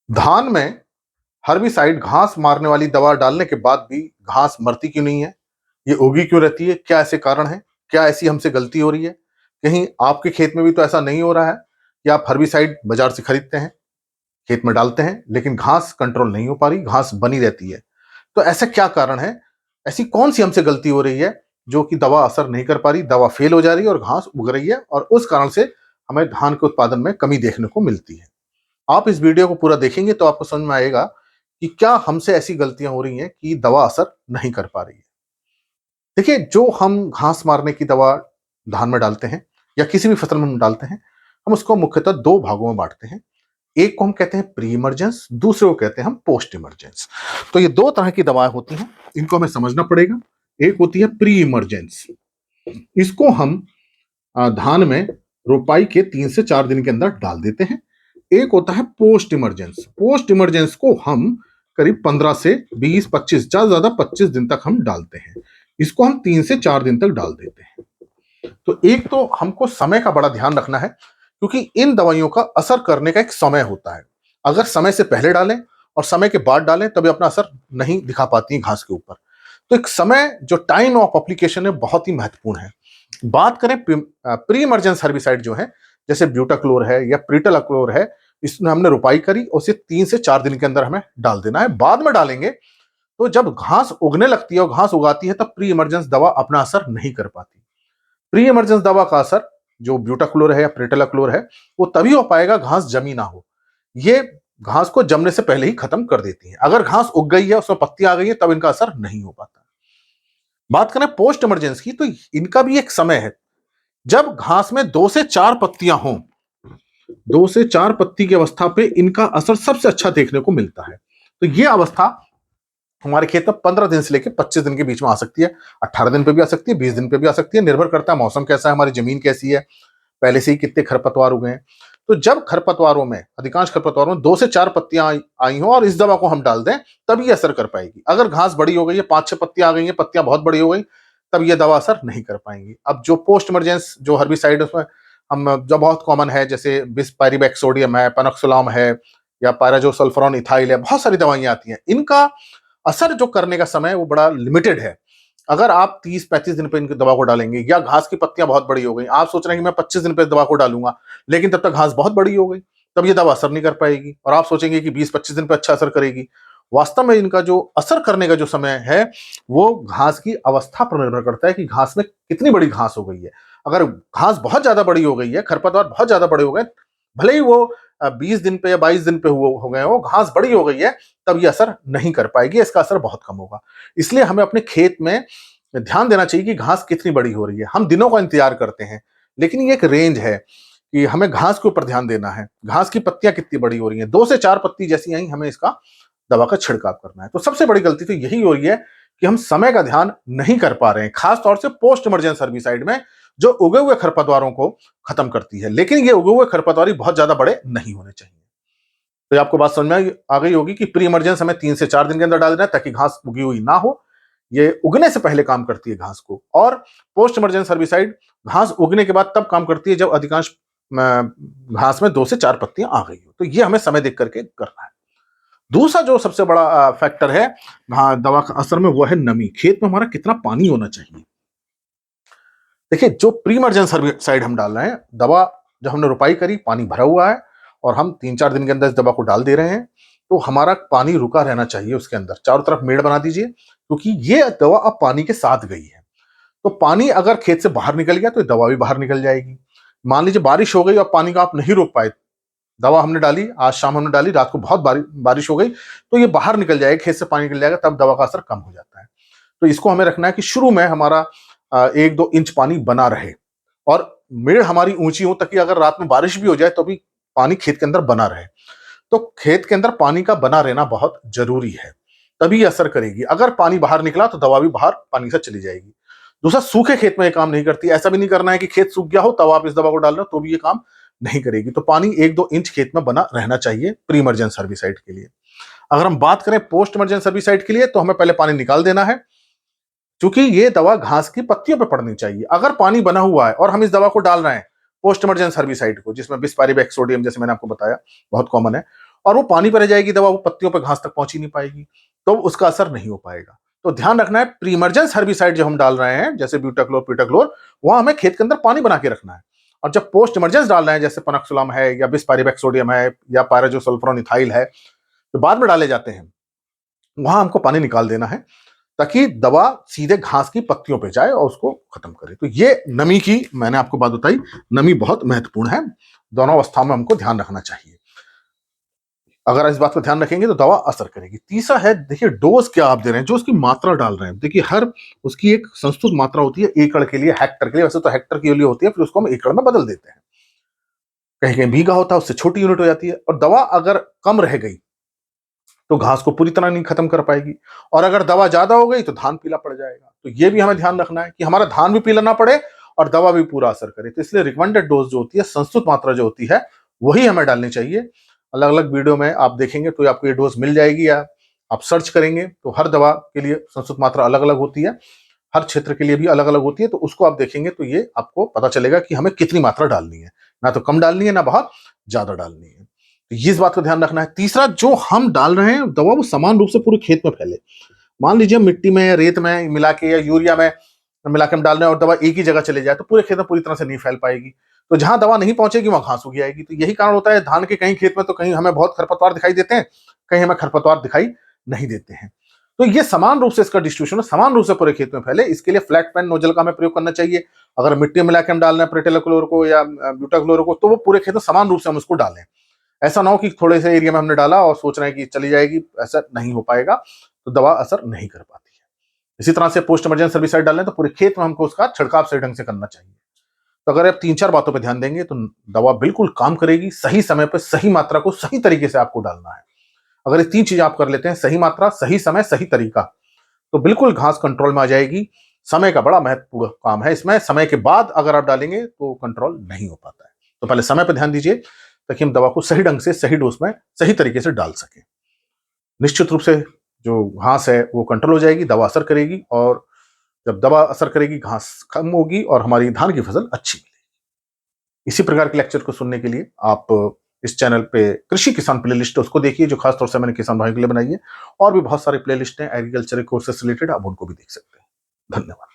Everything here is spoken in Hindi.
धान में हर्बिसाइड घास मारने वाली दवा डालने के बाद भी घास मरती क्यों नहीं है? ये उगी क्यों रहती है? क्या ऐसे कारण हैं? क्या ऐसी हमसे गलती हो रही है? कहीं आपके खेत में भी तो ऐसा नहीं हो रहा है कि आप हर्बिसाइड बाजार से खरीदते हैं, खेत में डालते हैं, लेकिन घास कंट्रोल नहीं हो पा रही, घास बनी रहती है। तो ऐसा क्या कारण है? ऐसी कौन-सी हमसे गलती हो रही है जो कि दवा असर नहीं कर पा रही, दवा फेल हो जा रही है और घास उग रही है और उस कारण से हमें धान के उत्पादन में कमी देखने को मिलती है। आप इस वीडियो को पूरा देखेंगे तो आपको समझ में आएगा कि क्या हमसे ऐसी गलतियां हो रही हैं कि दवा असर नहीं कर पा रही है। देखिए, जो हम घास मारने की दवा धान में डालते हैं या किसी भी फसल में हम डालते हैं, हम उसको मुख्यतः दो भागों में बांटते हैं। एक को हम कहते हैं प्री इमर्जेंस, दूसरे को कहते हैं हम पोस्ट इमर्जेंस। तो ये दो तरह की दवाएं होती हैं, इनको हमें समझना पड़ेगा। एक होती है प्री इमर्जेंस, इसको हम धान में रोपाई के 3 से 4 दिन के अंदर डाल देते हैं। एक होता है पोस्ट इमरजेंस। पोस्ट इमरजेंस को हम करीब 15 से 20, 25, ज्यादा 25 दिन तक हम डालते हैं। इसको हम 3 से 4 दिन तक डाल देते हैं। तो एक तो हमको समय का बड़ा ध्यान रखना है, क्योंकि इन दवाइयों का असर करने का एक समय होता है। अगर समय से पहले डालें और समय के बाद डालें तभी अपना असर नहीं दिखा पाती है घास के ऊपर। तो एक समय, जो टाइम ऑफ एप्लीकेशन है, बहुत ही महत्वपूर्ण है। बात करें प्री इमरजेंस हर्बिसाइड जो है, जैसे ब्यूटाक्लोर है या प्रीटलाक्लोर है, इसमें हमने रोपाई करी, उसे 3 से 4 दिन के अंदर हमें डाल देना है। बाद में डालेंगे तो जब घास उगने लगती है और घास उगाती है तब प्री इमरजेंस दवा अपना असर नहीं कर पाती। प्री इमरजेंस दवा का असर, जो ब्यूटाक्लोर है या प्रीटलाक्लोर है, वो तभी हो पाएगा घास जमी ना हो। ये घास को जमने से पहले ही खत्म कर देती है। अगर घास उग गई है, उसमें पत्ती आ गई है, तब इनका असर नहीं हो पाता। बात करें पोस्ट इमरजेंस की, तो इनका भी एक समय है। जब घास में 2 से 4 पत्तियां हों, 2 से 4 पत्ती की अवस्था पे इनका असर सबसे अच्छा देखने को मिलता है। तो ये अवस्था हमारे खेत में 15 दिन से लेकर 25 दिन के बीच में आ सकती है। 18 दिन पे भी आ सकती है, 20 दिन पे भी आ सकती है। निर्भर करता है मौसम कैसा है, हमारी जमीन कैसी है, पहले से ही कितने खरपतवार उगे हैं। तो जब खरपतवारों में, अधिकांश खरपतवारों में 2 से 4 पत्तियां आई हो और इस दवा को हम डाल दें, तब ये असर कर पाएगी। अगर घास बड़ी हो गई है, 5-6 पत्तियां आ गई हैं, पत्तियां बहुत बड़ी हो गई, तब ये दवा असर नहीं कर पाएंगी। अब जो पोस्ट इमरजेंस जो हर्बिसाइड, उसमें हम, जो बहुत कॉमन है, जैसे बिसपायरिबैक्सोडियम है, पेनोक्सोलाम है या पाराजोसल्फरॉन इथाइल है, बहुत सारी दवाइयां आती हैं। इनका असर जो करने का समय वो बड़ा लिमिटेड है। अगर आप 30-35 दिन पे इनकी दवा को डालेंगे, या घास की पत्तियां बहुत बड़ी हो गई, आप सोच रहे हैं कि मैं 25 दिन पे दवा को डालूंगा, लेकिन तब तक घास बहुत बड़ी हो गई, तब ये दवा असर नहीं कर पाएगी और आप सोचेंगे कि 20-25 दिन पे अच्छा असर करेगी। वास्तव में इनका जो असर करने का जो समय है, वो घास की अवस्था पर निर्भर करता है कि घास में कितनी बड़ी घास हो गई है। अगर घास बहुत ज्यादा बड़ी हो गई है, खरपतवार बहुत ज्यादा बड़े हो गए, भले ही वो 20 दिन पे या 22 दिन पे हो गए हो, घास बड़ी हो गई है, तब ये असर नहीं कर पाएगी, इसका असर बहुत कम होगा। इसलिए हमें अपने खेत में ध्यान देना चाहिए कि घास कितनी बड़ी हो रही है। हम दिनों का इंतजार करते हैं, लेकिन ये एक रेंज है कि हमें घास के ऊपर ध्यान देना है। घास की पत्तियां कितनी बड़ी हो रही हैं, 2 से 4 पत्ती जैसी आई, हमें इसका दवा का छिड़काव करना है। तो सबसे बड़ी गलती तो यही हो रही है कि हम समय का ध्यान नहीं कर पा रहे हैं, खास तौर से पोस्ट इमरजेंस हर्बिसाइड में, जो उगे हुए खरपतवारों को खत्म करती है। लेकिन ये उगे हुए खरपतवार बहुत ज्यादा बड़े नहीं होने चाहिए। तो ये आपको बात समझ में आ गई होगी कि प्री इमरजेंस हमें 3 से 4 दिन के अंदर डाल देना है, ताकि घास उगी हुई ना हो। ये उगने से पहले काम करती है घास को। और पोस्ट इमरजेंस हर्बिसाइड घास उगने के बाद तब काम करती है जब अधिकांश घास में 2 से 4 पत्तियां आ गई हो। तो ये हमें समय देख करके करना है। दूसरा जो सबसे बड़ा फैक्टर है हाँ दवा का असर में, वो है नमी। खेत में हमारा कितना पानी होना चाहिए। देखिए, जो प्री इमरजेंस हर्बिसाइड हम डाल रहे हैं, दवा जब हमने रोपाई करी, पानी भरा हुआ है और हम 3-4 दिन के अंदर इस दवा को डाल दे रहे हैं, तो हमारा पानी रुका रहना चाहिए उसके अंदर। चारों तरफ मेड़ बना दीजिए, क्योंकि ये दवा अब पानी के साथ गई है। तो पानी अगर खेत से बाहर निकल गया तो दवा भी बाहर निकल जाएगी। मान लीजिए बारिश हो गई और पानी का आप नहीं रोक पाए, दवा हमने डाली, आज शाम हमने डाली, रात को बहुत बारिश हो गई, तो ये बाहर निकल जाएगा, खेत से पानी निकल जाएगा, तब दवा का असर कम हो जाता है। तो इसको हमें रखना है कि शुरू में हमारा 1-2 इंच पानी बना रहे और मेड़ हमारी ऊंची हो, ताकि अगर रात में बारिश भी हो जाए तो भी पानी खेत के अंदर बना रहे। तो खेत के अंदर पानी का बना रहना बहुत जरूरी है, तभी असर करेगी। अगर पानी बाहर निकला तो दवा भी बाहर पानी से चली जाएगी। दूसरा, सूखे खेत में ये काम नहीं करती। ऐसा भी नहीं करना है कि खेत सूख गया हो तब आप इस दवा को डाल रहे हो, तो भी ये काम नहीं करेगी। तो पानी 1-2 इंच खेत में बना रहना चाहिए प्री इमरजेंस हर्बिसाइड के लिए। अगर हम बात करें पोस्ट इमरजेंस हर्बिसाइड के लिए, तो हमें पहले पानी निकाल देना है, क्योंकि ये दवा घास की पत्तियों पे पड़नी चाहिए। अगर पानी बना हुआ है और हम इस दवा को डाल रहे हैं, पोस्ट इमरजेंस हर्बिसाइड को, जिसमें बिसपायरिबैक्सोडियम, जैसे मैंने आपको बताया, बहुत कॉमन है, और वो पानी पर रह जाएगी दवा, वो पत्तियों पर घास तक पहुंच ही नहीं पाएगी, तो उसका असर नहीं हो पाएगा। तो ध्यान रखना है, प्री इमर्जेंस हर्बिसाइड जो हम डाल रहे हैं जैसे ब्यूटाक्लोर, पिटाक्लोर, वहां हमें खेत के अंदर पानी बना के रखना है। और जब पोस्ट इमरजेंस डाल रहे हैं जैसे पनक्सुलम है या बिस्पाइरिबेक सोडियम है या पायराजोसल्फोनिथाइल है, जो बाद में डाले जाते हैं, वहां हमको पानी निकाल देना है ताकि दवा सीधे घास की पत्तियों पे जाए और उसको खत्म करे। तो ये नमी की मैंने आपको बात बताई, नमी बहुत महत्वपूर्ण है, दोनों अवस्थाओं में हमको ध्यान रखना चाहिए। अगर इस बात को ध्यान रखेंगे तो दवा असर करेगी। तीसरा है, देखिए डोज क्या आप दे रहे हैं, जो उसकी मात्रा डाल रहे हैं। देखिए हर उसकी एक संस्तुत मात्रा होती है एकड़ के लिए, हेक्टर के लिए, वैसे तो हेक्टर के लिए होती है, फिर उसको हम एकड़ में बदल देते हैं। कहीं कहीं बीघा होता है, उससे छोटी यूनिट हो जाती है। और दवा अगर कम रह गई तो घास को पूरी तरह नहीं खत्म कर पाएगी, और अगर दवा ज्यादा हो गई तो धान पीला पड़ जाएगा। तो ये भी हमें ध्यान रखना है कि हमारा धान भी पीला ना पड़े और दवा भी पूरा असर करे। तो इसलिए रिकमेंडेड डोज जो होती है, संस्तुत मात्रा जो होती है, वही हमें डालनी चाहिए। अलग अलग वीडियो में आप देखेंगे तो आपको ये डोज मिल जाएगी, या आप सर्च करेंगे तो हर दवा के लिए संस्तुत मात्रा अलग अलग होती है, हर क्षेत्र के लिए भी अलग अलग होती है। तो उसको आप देखेंगे तो ये आपको पता चलेगा कि हमें कितनी मात्रा डालनी है, ना तो कम डालनी है ना बहुत ज्यादा डालनी है। तो इस बात का ध्यान रखना है। तीसरा, जो हम डाल रहे हैं दवा वो समान रूप से पूरे खेत में फैले। मान लीजिए मिट्टी में या रेत में मिला के या यूरिया में मिला के हम डाल रहे हैं और दवा एक ही जगह चले जाए तो पूरे खेत में पूरी तरह से नहीं फैल पाएगी। तो जहां दवा नहीं पहुंचेगी वहां घास उग आएगी। तो यही कारण होता है धान के कहीं खेत में तो कहीं हमें बहुत खरपतवार दिखाई देते हैं, कहीं हमें खरपतवार दिखाई नहीं देते हैं। तो ये समान रूप से इसका डिस्ट्रीब्यूशन समान रूप से पूरे खेत में फैले, इसके लिए फ्लैट पैन नोजल का हमें प्रयोग करना चाहिए। अगर मिट्टी में मिला के हम डाल रहे हैं प्रोटेलाक्लोर को या ब्यूटाक्लोर को, तो वो पूरे खेत में समान रूप से हम उसको डालें। ऐसा ना हो कि थोड़े से एरिया में हमने डाला और सोच रहे हैं कि चली जाएगी, ऐसा नहीं हो पाएगा, तो दवा असर नहीं कर पाती है। इसी तरह से पोस्ट इमरजेंसी सर्विसाइड डालें तो पूरे खेत में हमको उसका छिड़काव सही ढंग से करना चाहिए। तो अगर आप 3-4 बातों पर ध्यान देंगे तो दवा बिल्कुल काम करेगी। सही समय पर सही मात्रा को सही तरीके से आपको डालना है। अगर ये 3 चीजें आप कर लेते हैं, सही मात्रा, सही समय, सही तरीका, तो बिल्कुल घास कंट्रोल में आ जाएगी। समय का बड़ा महत्वपूर्ण काम है इसमें, समय के बाद अगर आप डालेंगे तो कंट्रोल नहीं हो पाता है। तो पहले समय पर ध्यान दीजिए ताकि हम दवा को सही ढंग से, सही डोज में, सही तरीके से डाल सकें। निश्चित रूप से जो घास है वो कंट्रोल हो जाएगी, दवा असर करेगी, और जब दवा असर करेगी घास कम होगी और हमारी धान की फसल अच्छी मिलेगी। इसी प्रकार के लेक्चर को सुनने के लिए आप इस चैनल पे कृषि किसान प्लेलिस्ट है उसको देखिए, जो खासतौर से मैंने किसान भाइयों के लिए बनाई है। और भी बहुत सारे प्लेलिस्ट हैं एग्रीकल्चर कोर्सेस रिलेटेड, आप उनको भी देख सकते हैं। धन्यवाद।